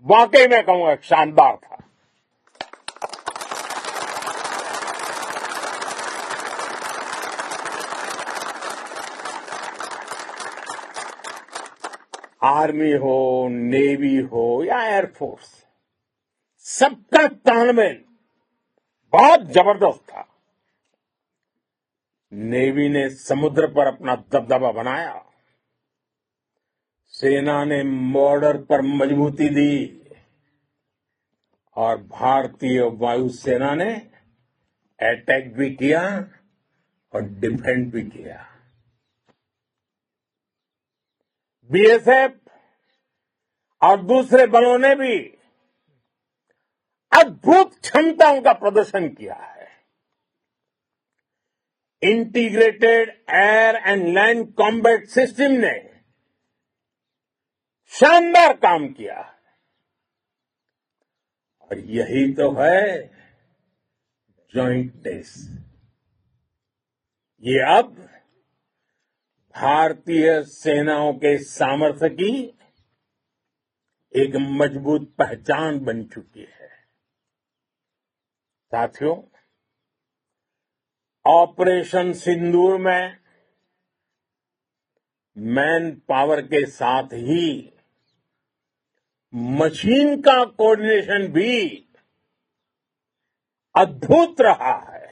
वाकई में कहूंगा शानदार था। आर्मी हो, नेवी हो या एयरफोर्स, सबका तालमेल बहुत जबरदस्त था। नेवी ने समुद्र पर अपना दबदबा बनाया, सेना ने बॉर्डर पर मजबूती दी और भारतीय वायुसेना ने अटैक भी किया और डिफेंड भी किया। बीएसएफ और दूसरे बलों ने भी अद्भुत क्षमताओं का प्रदर्शन किया है। Integrated air and land combat system ने शानदार काम किया है और यही तो है जॉइंटनेस। ये अब भारतीय सेनाओं के सामर्थ्य की एक मजबूत पहचान बन चुकी है। साथियों, ऑपरेशन सिंदूर में मैन पावर के साथ ही मशीन का कोऑर्डिनेशन भी अद्भुत रहा है।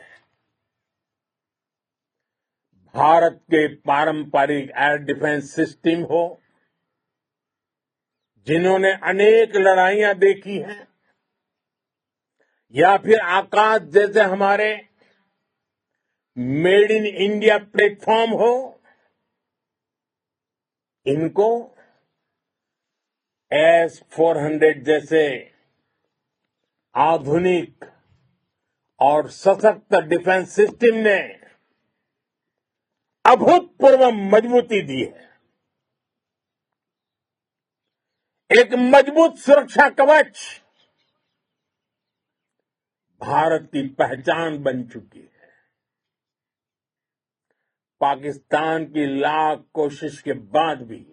भारत के पारंपरिक एयर डिफेंस सिस्टम हो, जिन्होंने अनेक लड़ाइयां देखी हैं, या फिर आकाश जैसे हमारे मेड इन इंडिया प्लेटफॉर्म हो, इनको S-400 जैसे आधुनिक और सशक्त डिफेंस सिस्टम ने अभूतपूर्व मजबूती दी है। एक मजबूत सुरक्षा कवच भारत की पहचान बन चुकी है। पाकिस्तान की लाख कोशिश के बाद भी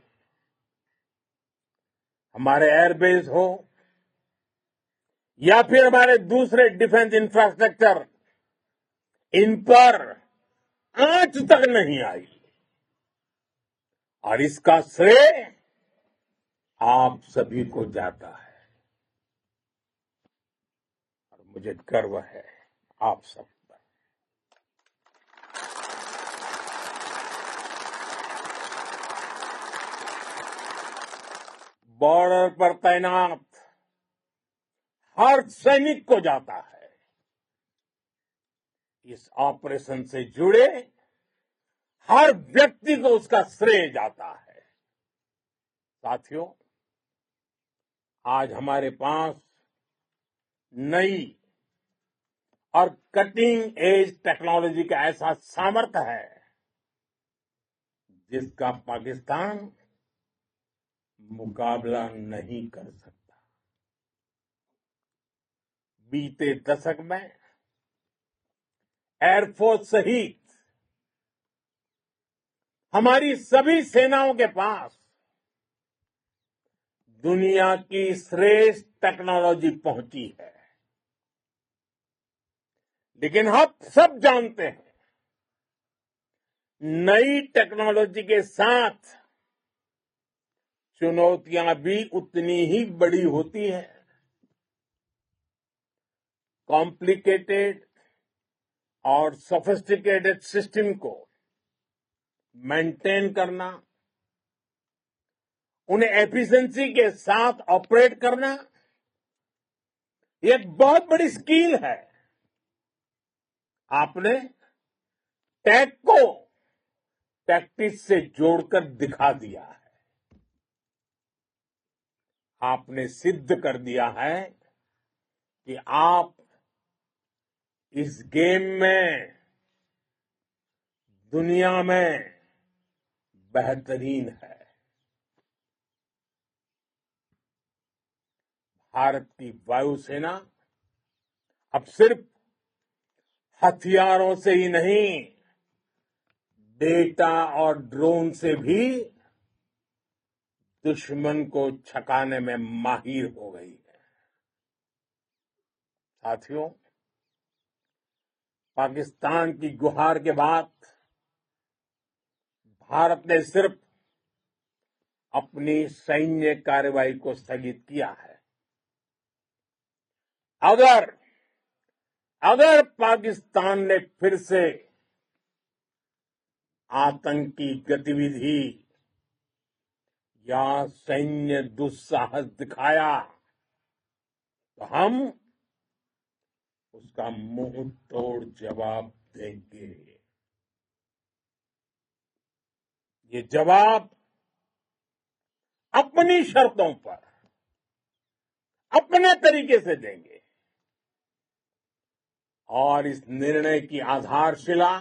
हमारे एयरबेस हो या फिर हमारे दूसरे डिफेंस इंफ्रास्ट्रक्चर, इन पर आंच तक नहीं आई और इसका श्रेय आप सभी को जाता है और मुझे गर्व है आप सब पर। बॉर्डर पर तैनात हर सैनिक को जाता है। इस ऑपरेशन से जुड़े हर व्यक्ति को उसका श्रेय जाता है। साथियों, आज हमारे पास नई और कटिंग एज टेक्नोलॉजी का ऐसा सामर्थ्य है जिसका पाकिस्तान मुकाबला नहीं कर सकता। बीते दशक में एयरफोर्स सहित हमारी सभी सेनाओं के पास दुनिया की श्रेष्ठ टेक्नोलॉजी पहुंची है। लेकिन हम सब जानते हैं, नई टेक्नोलॉजी के साथ चुनौतियां भी उतनी ही बड़ी होती हैं। कॉम्प्लिकेटेड और सोफिस्टिकेटेड सिस्टम को मेंटेन करना, उन्हें एफिशिएंसी के साथ ऑपरेट करना, ये एक बहुत बड़ी स्किल है। आपने टेक को टैक्टिक्स से जोड़कर दिखा दिया है। आपने सिद्ध कर दिया है कि आप इस गेम में दुनिया में बेहतरीन है। भारत की वायुसेना अब सिर्फ हथियारों से ही नहीं, डेटा और ड्रोन से भी दुश्मन को छकाने में माहिर हो गई है। साथियों, पाकिस्तान की गुहार के बाद भारत ने सिर्फ अपनी सैन्य कार्रवाई को स्थगित किया है। अगर पाकिस्तान ने फिर से आतंकी गतिविधि या सैन्य दुस्साहस दिखाया तो हम उसका मुंह तोड़ जवाब देंगे। ये जवाब अपनी शर्तों पर, अपने तरीके से देंगे और इस निर्णय की आधारशिला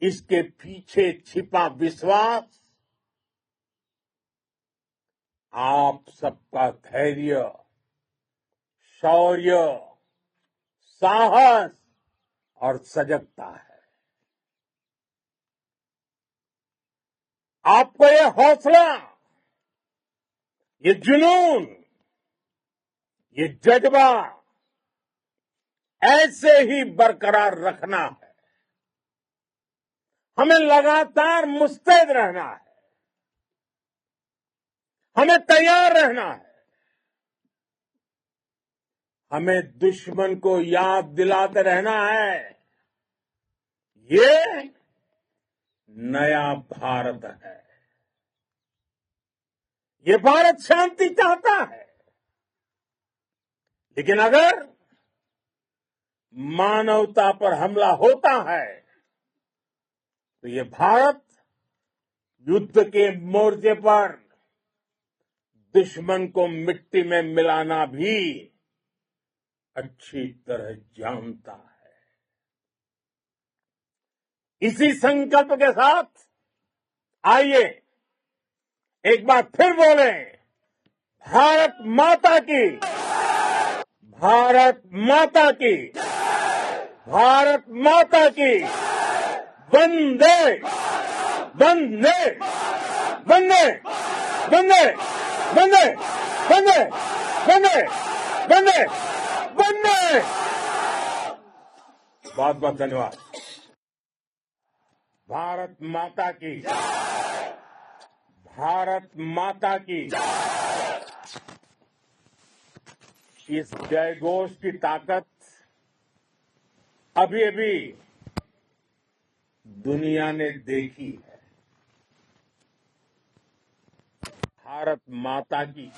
इसके पीछे छिपा विश्वास आप सबका धैर्य, शौर्य, साहस और सजगता है। आपको ये हौसला, ये जुनून, ये जज्बा ऐसे ही बरकरार रखना है। हमें लगातार मुस्तैद रहना है, हमें तैयार रहना है। हमें दुश्मन को याद दिलाते रहना है, ये नया भारत है। ये भारत शांति चाहता है, लेकिन अगर मानवता पर हमला होता है तो ये भारत युद्ध के मोर्चे पर दुश्मन को मिट्टी में मिलाना भी अच्छी तरह जानता है। इसी संकल्प के साथ आइए एक बार फिर बोलें, भारत माता की, भारत माता की, भारत माता की, वंदे वंदे वंदे वंदे वंदे वंदे वंदे वंदे वंदे। बहुत बहुत धन्यवाद। भारत माता की, भारत माता की। इस जयघोष की ताकत अभी अभी दुनिया ने देखी है। भारत माता की